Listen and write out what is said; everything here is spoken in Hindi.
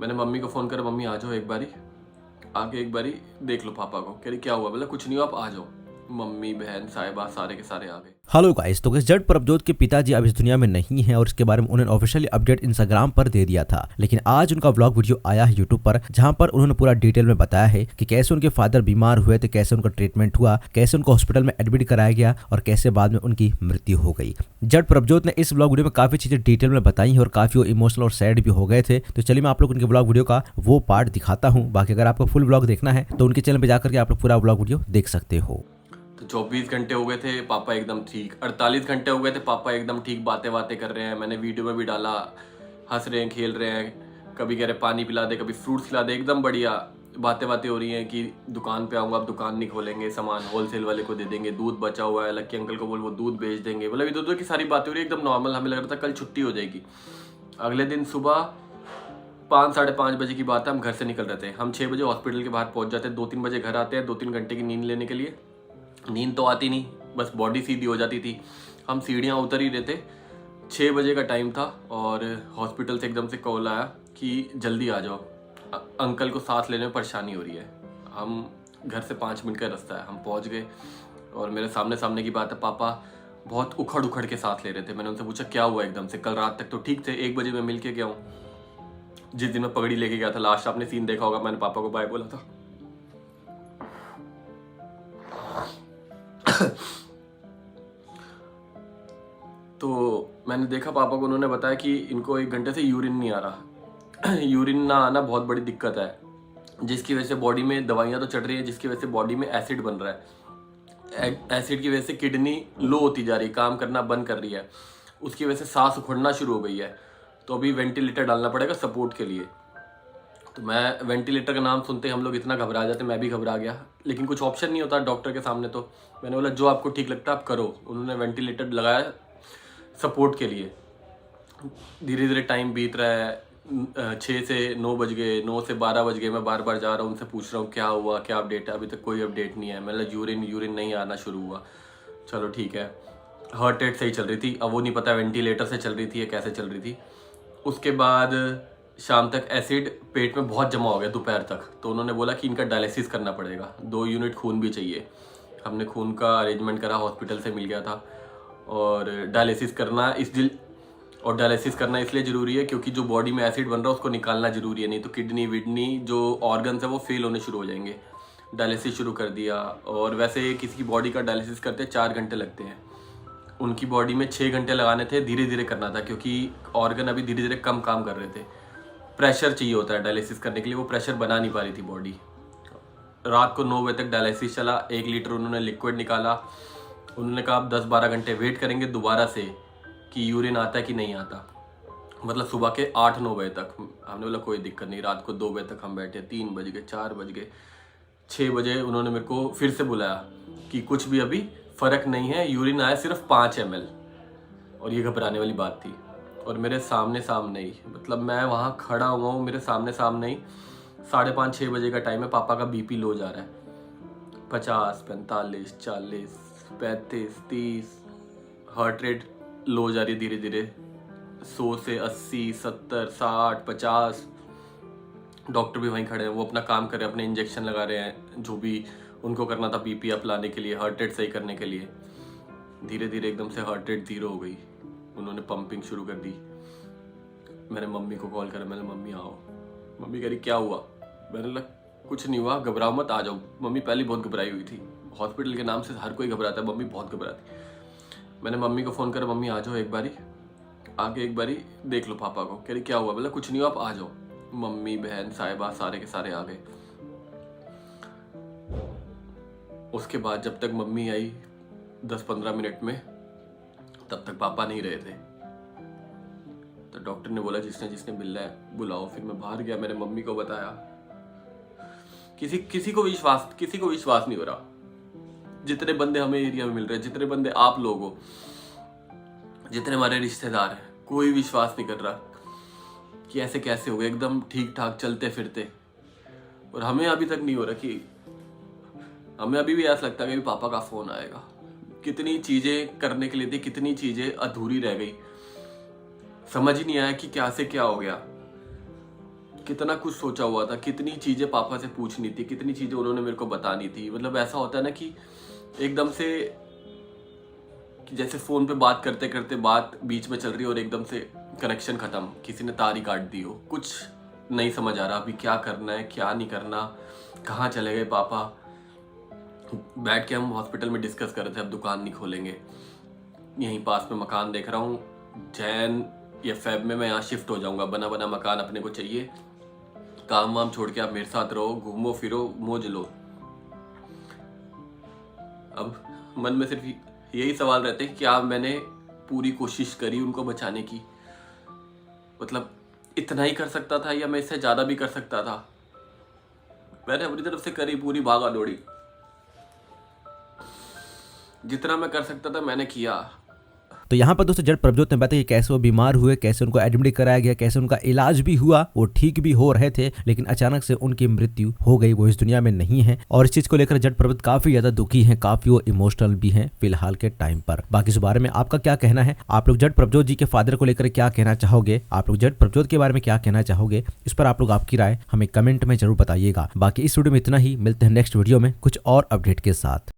मैंने मम्मी को फ़ोन करा, मम्मी आ जाओ एक बारी, आके एक बारी देख लो पापा को। कह रही क्या हुआ? बोला कुछ नहीं हुआ, आप आ जाओ। मम्मी बहन साहिबा सारे के सारे आ गए। हेलो गाइस, तो जट प्रभजोत के पिताजी अब इस दुनिया में नहीं है और इसके बारे में उन्होंने ऑफिशियली अपडेट इंस्टाग्राम पर दे दिया था। लेकिन आज उनका व्लॉग वीडियो आया है यूट्यूब पर, जहां पर उन्होंने पूरा डिटेल में बताया है कि कैसे उनके फादर बीमार हुए थे, कैसे उनका ट्रीटमेंट हुआ, कैसे उनको हॉस्पिटल में एडमिट कराया गया और कैसे बाद में उनकी मृत्यु हो गई। जट प्रभजोत ने इस व्लॉग वीडियो में काफी चीजें डिटेल में बताई है और काफी वो इमोशनल और सैड भी हो गए थे। तो चलिए मैं आप लोग उनके व्लॉग वीडियो का वो पार्ट दिखाता हूँ। बाकी अगर आपको फुल व्लॉग देखना है तो उनके चैनल पर जाकर के आप लोग पूरा व्लॉग वीडियो देख सकते हो। तो 24 घंटे हो गए थे, पापा एकदम ठीक। 48 घंटे हो गए थे, पापा एकदम ठीक, बातें बातें कर रहे हैं। मैंने वीडियो में भी डाला, हंस रहे हैं, खेल रहे हैं, कभी कह रहे पानी पिला दे, कभी फ्रूट्स खिला दे, एकदम बढ़िया बातें बातें हो रही हैं कि दुकान पे आऊँगा, अब दुकान नहीं खोलेंगे, सामान होलसेल वाले को दे देंगे, दूध बचा हुआ है, लक्की अंकल को बोल वो दूध बेच देंगे। मतलब इधर उधर की सारी बातें हो रही है, एकदम नॉर्मल। हमें लग रहा था कल छुट्टी हो जाएगी। अगले दिन सुबह 5 साढ़े 5 बजे की बात है, हम घर से निकल रहे थे। हम 6 बजे हॉस्पिटल के बाहर पहुंच जाते हैं, 2-3 बजे घर आते हैं 2-3 घंटे की नींद लेने के लिए। नींद तो आती नहीं, बस बॉडी सीधी हो जाती थी। हम सीढ़ियाँ उतर ही रहे थे, 6 बजे का टाइम था और हॉस्पिटल से एकदम से कॉल आया कि जल्दी आ जाओ, अंकल को सांस लेने में परेशानी हो रही है। हम घर से 5 मिनट का रास्ता है, हम पहुंच गए और मेरे सामने सामने की बात है, पापा बहुत उखड़ उखड़ के सांस ले रहे थे। मैंने उनसे पूछा क्या हुआ एकदम से? कल रात तक तो ठीक थे, 1 बजे मैं मिल के गया हूँ, जिस दिन मैं पगड़ी लेके गया था लास्ट। आपने सीन देखा होगा, मैंने पापा को बाय बोला था। तो मैंने देखा पापा को, उन्होंने बताया कि इनको 1 घंटे से यूरिन नहीं आ रहा। यूरिन ना आना बहुत बड़ी दिक्कत है, जिसकी वजह से बॉडी में दवाइयाँ तो चढ़ रही है, जिसकी वजह से बॉडी में एसिड बन रहा है। एसिड की वजह से किडनी लो होती जा रही है, काम करना बंद कर रही है, उसकी वजह से सांस उखड़ना शुरू हो गई है। तो अभी वेंटिलेटर डालना पड़ेगा सपोर्ट के लिए। तो मैं वेंटिलेटर का नाम सुनते हम लोग इतना घबरा जाते, मैं भी घबरा गया, लेकिन कुछ ऑप्शन नहीं होता डॉक्टर के सामने। तो मैंने बोला जो आपको ठीक लगता है आप करो। उन्होंने वेंटिलेटर लगाया सपोर्ट के लिए। धीरे धीरे टाइम बीत रहा है, 6 से 9 बज गए, 9 से 12 बज गए। मैं बार बार जा रहा हूँ, उनसे पूछ रहा हूँ क्या हुआ, क्या अपडेट है? अभी तक कोई अपडेट नहीं है। मतलब यूरिन नहीं आना शुरू हुआ। चलो ठीक है, हार्ट रेट सही चल रही थी, अब वो नहीं पता वेंटिलेटर से चल रही थी या कैसे चल रही थी। उसके बाद शाम तक एसिड पेट में बहुत जमा हो गया दोपहर तक। तो उन्होंने बोला कि इनका डायलिसिस करना पड़ेगा, 2 यूनिट खून भी चाहिए। हमने खून का अरेंजमेंट करा, हॉस्पिटल से मिल गया था। और डायलिसिस करना इसलिए ज़रूरी है क्योंकि जो बॉडी में एसिड बन रहा है उसको निकालना ज़रूरी है, नहीं तो किडनी विडनी जो ऑर्गन्स है वो फेल होने शुरू हो जाएंगे। डायलिसिस शुरू कर दिया। और वैसे किसी की बॉडी का डायलिसिस करते 4 घंटे लगते हैं, उनकी बॉडी में 6 घंटे लगाने थे। धीरे धीरे करना था क्योंकि ऑर्गन अभी धीरे धीरे कम काम कर रहे थे। प्रेशर चाहिए होता है डायलिसिस करने के लिए, वो प्रेशर बना नहीं पा रही थी बॉडी। रात को 9 बजे तक डायलिसिस चला, 1 लीटर उन्होंने लिक्विड निकाला। उन्होंने कहा आप 10-12 घंटे वेट करेंगे दोबारा से कि यूरिन आता है कि नहीं आता, मतलब सुबह के 8-9 बजे तक। हमने बोला कोई दिक्कत नहीं। रात को 2 बजे तक हम बैठे, 3 बज गए, 4 बज गए, 6 बजे उन्होंने मेरे को फिर से बुलाया कि कुछ भी अभी फ़र्क नहीं है, यूरिन आया सिर्फ 5 ml। और ये घबराने वाली बात थी। और मेरे सामने सामने ही, मतलब मैं वहाँ खड़ा हुआ हूँ, मेरे सामने सामने ही 5:30-6 बजे का टाइम है, पापा का बीपी लो जा रहा है, 50, 45, 40, 35, 30। हार्ट रेट लो जा रही है धीरे धीरे, 100 से 80, 70, 60, 50। डॉक्टर भी वहीं खड़े हैं, वो अपना काम कर रहे हैं, अपने इंजेक्शन लगा रहे हैं, जो भी उनको करना था बीपी अप लाने के लिए, हार्ट रेट सही करने के लिए। धीरे धीरे एकदम से हार्ट रेट 0 हो गई। उन्होंने पंपिंग शुरू कर दी। मैंने मम्मी को कॉल करा, मैंने मम्मी आओ। मम्मी कह रही क्या हुआ? मैंने बोला कुछ नहीं हुआ, घबराओ मत, आ जाओ। मम्मी पहले बहुत घबराई हुई थी, हॉस्पिटल के नाम से हर कोई घबराता है, मम्मी बहुत घबराती। मैंने मम्मी को फ़ोन करा, मम्मी आ जाओ एक बारी, आके एक बारी देख लो पापा को। कह रही क्या हुआ? बोला कुछ नहीं हुआ, आप आ जाओ। मम्मी बहन साहिबा सारे के सारे आ गए। उसके बाद जब तक मम्मी आई 10-15 मिनट में, तब तक पापा नहीं रहे थे। तो डॉक्टर ने बोला जिसने जिसने मिलना है बुलाओ। फिर मैं बाहर गया, मैंने मम्मी को बताया। किसी को विश्वास नहीं हो रहा। जितने बंदे हमें एरिया में मिल रहे हैं, जितने बंदे आप लोग हो, जितने हमारे रिश्तेदार हैं, कोई विश्वास नहीं कर रहा कि ऐसे कैसे हो गए, एकदम ठीक ठाक चलते फिरते। और हमें अभी तक नहीं हो रहा कि हमें अभी भी ऐसा लगता है कि पापा का फोन आएगा। कितनी चीजें करने के लिए थी, कितनी चीजें अधूरी रह गई, समझ ही नहीं आया कि क्या से क्या हो गया, कितना कुछ सोचा हुआ था, कितनी चीज़ें पापा से पूछनी थी, कितनी चीज़ें उन्होंने मेरे को बतानी थी। मतलब ऐसा होता है ना कि एकदम से कि जैसे फ़ोन पे बात करते करते बात बीच में चल रही है और एकदम से कनेक्शन ख़त्म, किसी ने तार ही काट दी हो, कुछ नहीं समझ आ रहा अभी क्या करना है क्या नहीं करना, कहाँ चले गए पापा। बैठ के हम हॉस्पिटल में डिस्कस कर रहे थे अब दुकान नहीं खोलेंगे, यहीं पास में मकान देख रहा हूँ, जैन या फेब में मैं यहाँ शिफ्ट हो जाऊँगा, बना बना मकान अपने को चाहिए, काम वाम छोड़ के आप मेरे साथ रहो, घूमो फिरो मौज लो। अब मन में सिर्फ यही सवाल रहते हैं कि क्या मैंने पूरी कोशिश करी उनको बचाने की, मतलब इतना ही कर सकता था या मैं इससे ज़्यादा भी कर सकता था। मैंने अपनी तरफ से करी पूरी भागा दौड़ी, जितना मैं कर सकता था मैंने किया। तो यहाँ पर दोस्तों जट प्रभजोत ने बताया कि कैसे वो बीमार हुए, कैसे उनको एडमिट कराया गया, कैसे उनका इलाज भी हुआ, वो ठीक भी हो रहे थे, लेकिन अचानक से उनकी मृत्यु हो गई, वो इस दुनिया में नहीं है। और इस चीज को लेकर जट प्रभजोत काफी ज्यादा दुखी हैं, काफी वो इमोशनल भी हैं फिलहाल के टाइम पर। बाकी इस बारे में आपका क्या कहना है, आप लोग जट प्रभजोत जी के फादर को लेकर क्या कहना चाहोगे, आप लोग जट प्रभजोत के बारे में क्या कहना चाहोगे, इस पर आप लोग आपकी राय हमें कमेंट में जरूर बताइएगा। बाकी इस वीडियो में इतना ही, मिलते हैं नेक्स्ट वीडियो में कुछ और अपडेट के साथ।